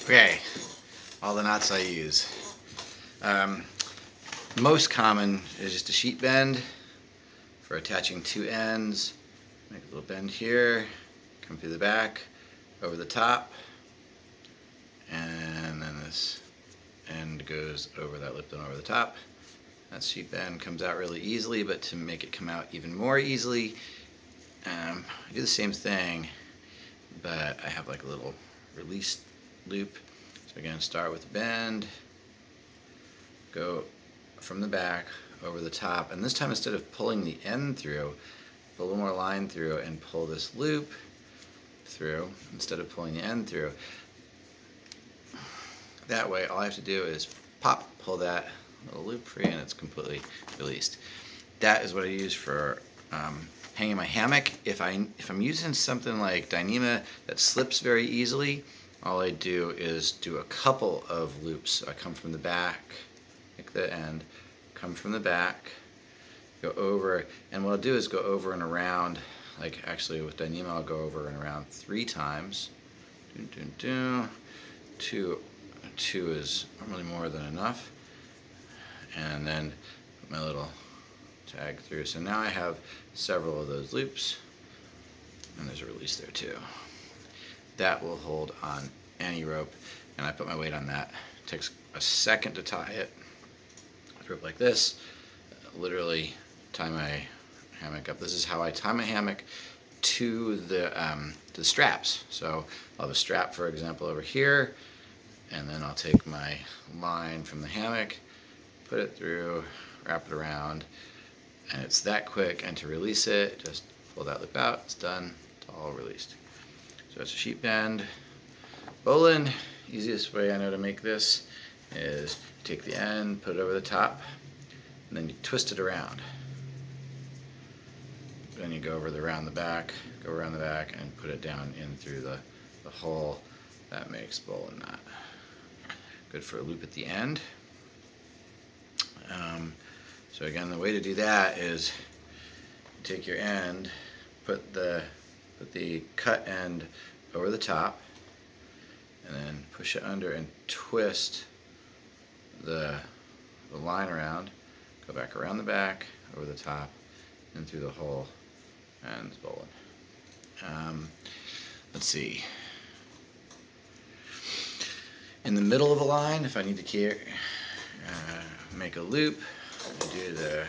Okay, all the knots I use. Most common is just a sheet bend for attaching two ends. Make a little bend here, come through the back, over the top, and then this end goes over that lip and over the top. That sheet bend comes out really easily, but to make it come out even more easily, I do the same thing, but I have like a little release loop. So again, start with the bend, go from the back over the top, and this time instead of pulling the end through, put a little more line through and pull this loop through instead of pulling the end through. That way all I have to do is pop, pull that little loop free, and it's completely released. That is what I use for hanging my hammock. If I'm using something like Dyneema that slips very easily, all I do is do a couple of loops. So I come from the back, pick the end, come from the back, go over, and what I'll do is go over and around. Like actually with Dyneema, I'll go over and around 3 times. Two is normally more than enough, and then put my little tag through. So now I have several of those loops, and there's a release there too. That will hold on any rope, and I put my weight on that. It takes a second to tie it. A rope like this, literally tie my hammock up. This is how I tie my hammock to the straps. So I'll have a strap, for example, over here, and then I'll take my line from the hammock, put it through, wrap it around, and it's that quick. And to release it, just pull that loop out, it's done, it's all released. So it's a sheet bend. Bowline, easiest way I know to make this is take the end, put it over the top, and then you twist it around. Then you go around the back, and put it down in through the hole. That makes Bowline knot. Good for a loop at the end. So again, the way to do that is take your end, put the cut end over the top, and then push it under and twist the line around, go back around the back, over the top, and through the hole, and it's Bowline. Let's see. In the middle of a line, if I need to make a loop, I do the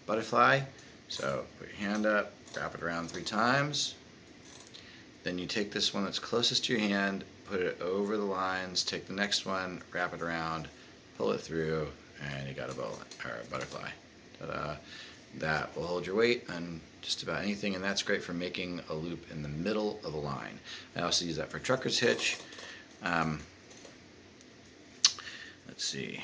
butterfly. So put your hand up, wrap it around 3 times. Then you take this one that's closest to your hand, put it over the lines, take the next one, wrap it around, pull it through, and you got a butterfly. Ta-da. That will hold your weight on just about anything, and that's great for making a loop in the middle of a line. I also use that for trucker's hitch. Let's see.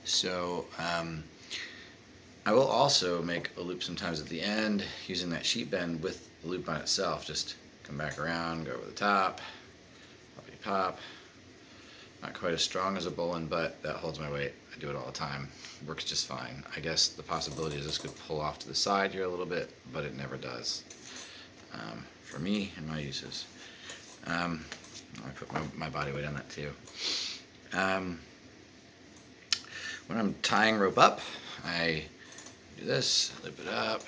So I will also make a loop sometimes at the end using that sheet bend with the loop on itself. Just come back around, go over the top, poppity pop. Not quite as strong as a Bowline, but that holds my weight. I do it all the time. Works just fine. I guess the possibility is this could pull off to the side here a little bit, but it never does. For me and my uses. I put my body weight on that too. When I'm tying rope up, I do this, loop it up,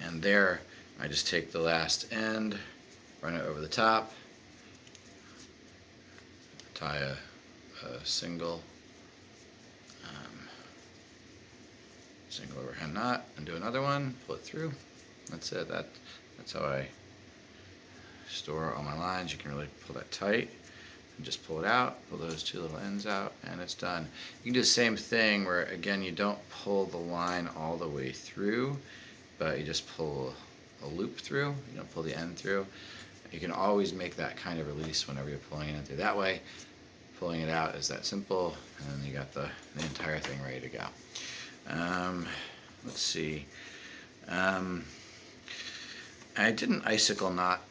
and there I just take the last end, run it over the top, tie a single overhand knot, and do another one, pull it through. That's it. That's how I store all my lines. You can really pull that tight and just pull it out, pull those 2 little ends out, and it's done. You can do the same thing where, again, you don't pull the line all the way through, but you just pull a loop through. You don't pull the end through. You can always make that kind of release whenever you're pulling it through. That way, pulling it out is that simple, and then you got the entire thing ready to go. Let's see. I did an Icicle Knot.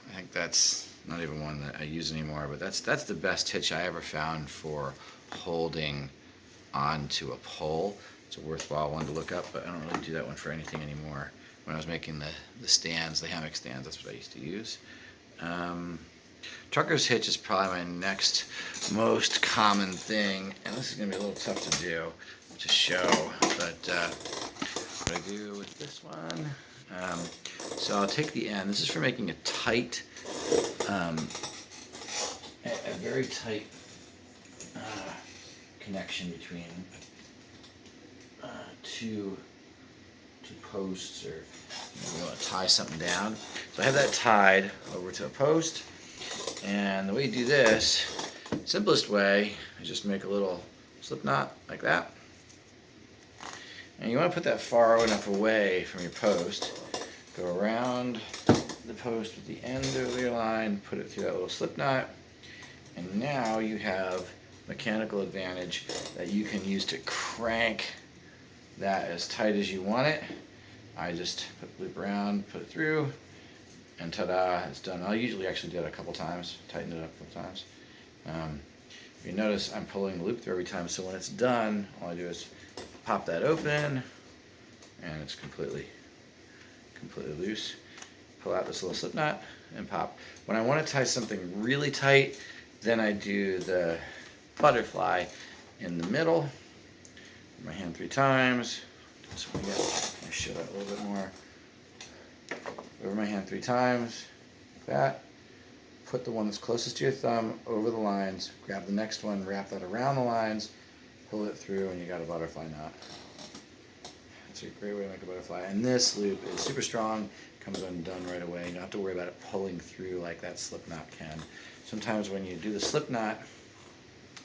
I think that's not even one that I use anymore, but that's the best hitch I ever found for holding onto a pole. It's a worthwhile one to look up, but I don't really do that one for anything anymore. When I was making the stands, the hammock stands, that's what I used to use. Trucker's hitch is probably my next most common thing, and this is going to be a little tough to do, to show, but what I do with this one, so I'll take the end. This is for making a tight, a very tight connection between two posts, or you want to tie something down. So I have that tied over to a post, and the way you do this, simplest way, is just make a little slip knot like that. And you want to put that far enough away from your post. Go around the post with the end of your line, put it through that little slip knot, and now you have mechanical advantage that you can use to crank that as tight as you want it. I just put the loop around, put it through, and ta-da, it's done. I'll usually actually do it a couple times, tighten it up a couple times. If you notice, I'm pulling the loop through every time, so when it's done, all I do is pop that open, and it's completely loose. Pull out this little slip knot and pop. When I want to tie something really tight, then I do the butterfly in the middle. My hand 3 times. So I show that a little bit more. Over my hand 3 times, like that. Put the one that's closest to your thumb over the lines. Grab the next one, wrap that around the lines, pull it through, and you got a butterfly knot. That's a great way to make a butterfly. And this loop is super strong, comes undone right away. You don't have to worry about it pulling through like that slip knot can. Sometimes when you do the slip knot,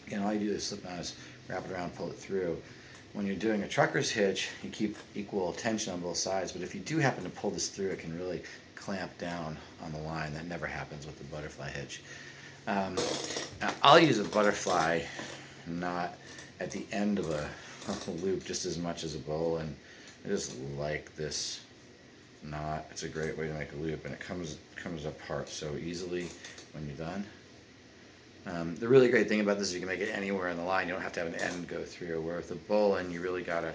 again, all you do with the slip knot is wrap it around, pull it through. When you're doing a trucker's hitch, you keep equal tension on both sides, but if you do happen to pull this through, it can really clamp down on the line. That never happens with the butterfly hitch. Now, I'll use a butterfly knot at the end of a loop just as much as a Bowline. I just like this knot. It's a great way to make a loop, and it comes apart so easily when you're done. The really great thing about this is you can make it anywhere in the line. You don't have to have an end go through. Where with the Bowline, you really gotta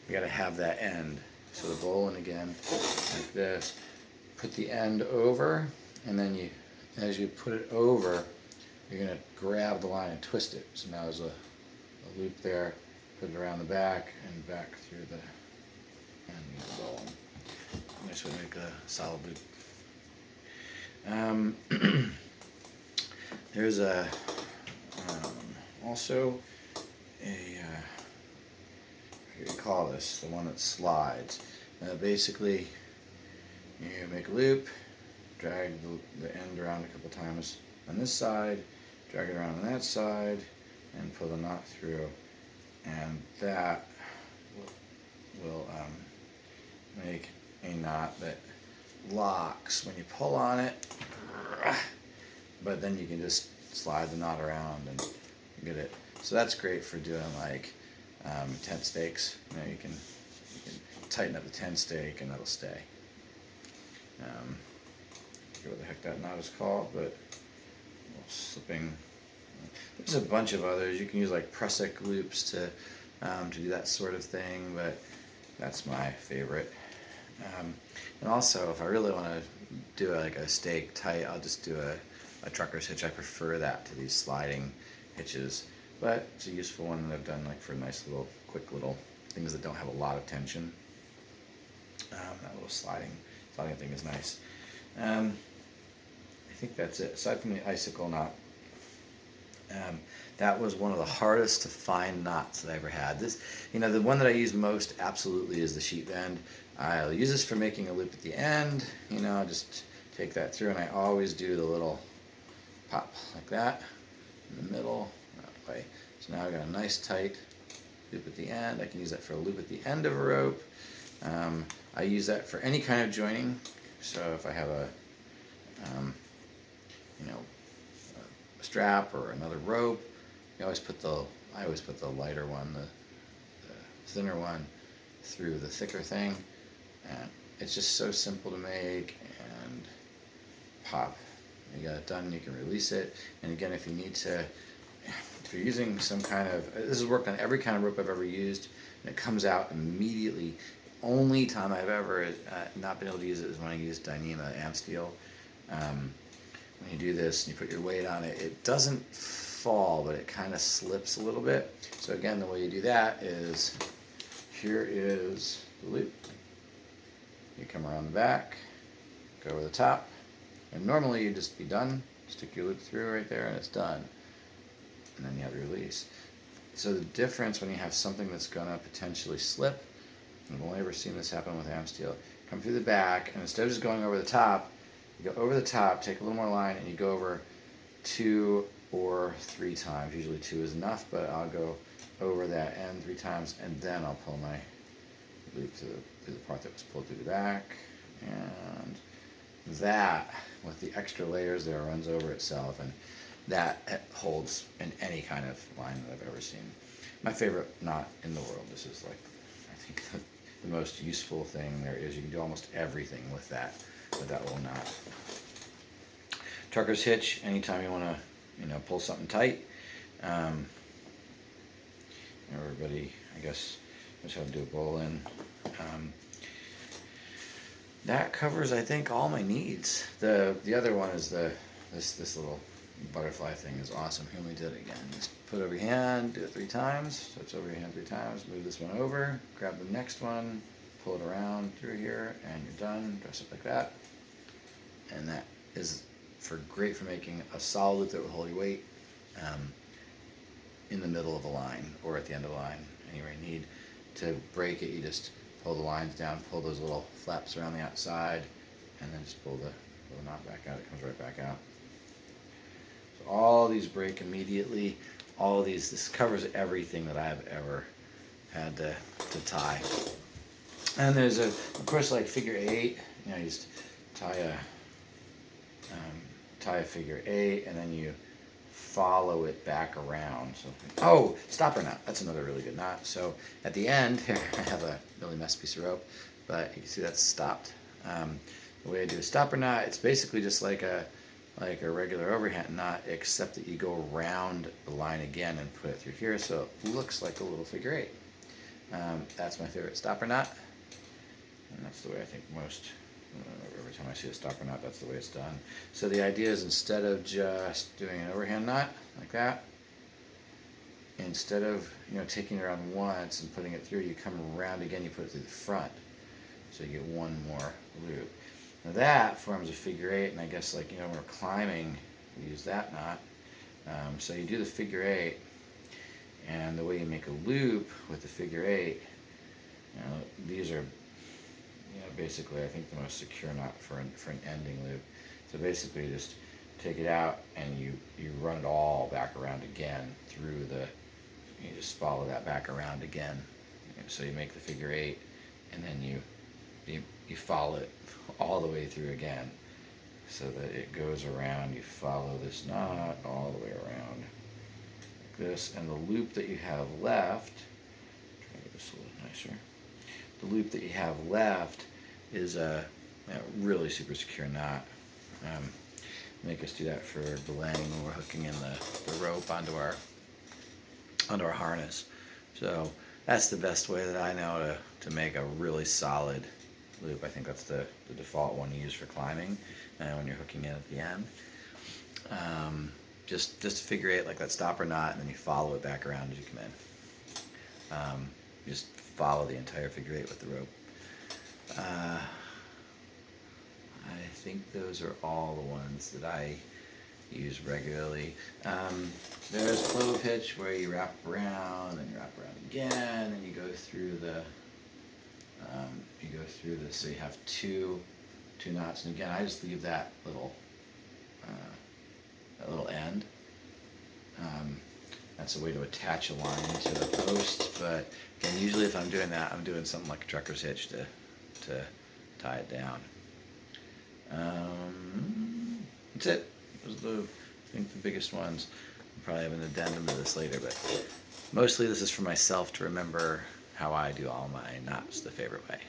have that end. So the Bowline again, like this. Put the end over, and then as you put it over, you're gonna grab the line and twist it. So now there's a loop there. Put it around the back and back through the end of the Bowline. Nice way to make a solid loop. There's also a, what do you call this? The one that slides. Basically, you make a loop, drag the end around a couple times on this side, drag it around on that side, and pull the knot through. And that will make a knot that locks when you pull on it. But then you can just slide the knot around and get it. So that's great for doing like tent stakes. You can tighten up the tent stake and that'll stay. I forget what the heck that knot is called, but slipping. There's a bunch of others. You can use like prusik loops to do that sort of thing, but that's my favorite. And also, if I really want to do like a stake tight, I'll just do a trucker's hitch. I prefer that to these sliding hitches, but it's a useful one that I've done like for nice little, quick little things that don't have a lot of tension. That little sliding thing is nice. I think that's it. Aside from the icicle knot, that was one of the hardest to find knots that I ever had. This, the one that I use most absolutely is the sheet bend. I'll use this for making a loop at the end. Just take that through, and I always do the little pop like that in the middle, that way. So now I've got a nice tight loop at the end. I can use that for a loop at the end of a rope. I use that for any kind of joining. So if I have a strap or another rope, I always put the lighter one, the thinner one, through the thicker thing, and it's just so simple to make and pop. You got it done, you can release it. And again, if you're using some kind of, this has worked on every kind of rope I've ever used, and it comes out immediately. Only time I've ever not been able to use it is when I used Dyneema amp steel. when you do this and you put your weight on it, it doesn't fall, but it kind of slips a little bit. So again, the way you do that is, here is the loop. You come around the back, go over the top, and normally you'd just be done. Stick your loop through right there and it's done. And then you have your release. So the difference when you have something that's gonna potentially slip, and I've only ever seen this happen with ham steel, come through the back, and instead of just going over the top, you go over the top, take a little more line, and you go over 2 or 3 times. Usually 2 is enough, but I'll go over that end 3 times, and then I'll pull my loop to the part that was pulled through the back. And that, with the extra layers there, runs over itself, and that holds in any kind of line that I've ever seen. My favorite knot in the world. This is like, I think, the most useful thing there is. You can do almost everything with that little knot. Trucker's hitch, anytime you want to, pull something tight. Everybody, I guess, knows how to do a bowline. That covers, I think, all my needs. The other one is this little butterfly thing is awesome. Here, let me do it again. Just put it over your hand, do it 3 times. So it's over your hand 3 times. Move this one over, grab the next one, pull it around through here, and you're done. Dress it like that. And that is great for making a solid loop that will hold your weight in the middle of a line or at the end of the line. Anywhere you need to break it, you just pull the lines down, pull those little flaps around the outside, and then just pull the knot back out. It comes right back out. So all these break immediately. All of these, this covers everything that I've ever had to tie. And there's of course, like figure 8. You just tie a figure 8, and then you follow it back around. So, stopper knot. That's another really good knot. So at the end, here I have a really messy piece of rope, but you can see that's stopped. The way I do a stopper knot, it's basically just like a regular overhand knot, except that you go around the line again and put it through here, so it looks like a little figure 8. That's my favorite stopper knot, and that's the way I think most. Every time I see a stopper knot, that's the way it's done. So the idea is, instead of just doing an overhand knot like that, instead of taking it around once and putting it through, you come around again, you put it through the front, so you get one more loop. Now that forms a figure 8, and I guess when we're climbing, we use that knot. So you do the figure 8, and the way you make a loop with the figure 8, these are basically, I think, the most secure knot for an ending loop. So basically, you just take it out and you run it all back around again through you just follow that back around again. So you make the figure 8, and then you follow it all the way through again, so that it goes around. You follow this knot all the way around like this, and the loop that you have left, try to get this a little nicer. The loop that you have left is a really super secure knot. Make us do that for belaying when we're hooking in the rope onto our harness. So that's the best way that I know to make a really solid loop. I think that's the default one you use for climbing when you're hooking in at the end. Just figure 8 like that stopper knot, and then you follow it back around as you come in. Just follow the entire figure 8 with the rope. I think those are all the ones that I use regularly. There's clove hitch, where you wrap around and you wrap around again, and you go through this, so you have two knots. And again, I just leave that little end. That's a way to attach a line to the post, but again, usually if I'm doing that, I'm doing something like a trucker's hitch to tie it down. That's it. Those are I think the biggest ones. I'll probably have an addendum to this later, but mostly this is for myself to remember how I do all my knots the favorite way.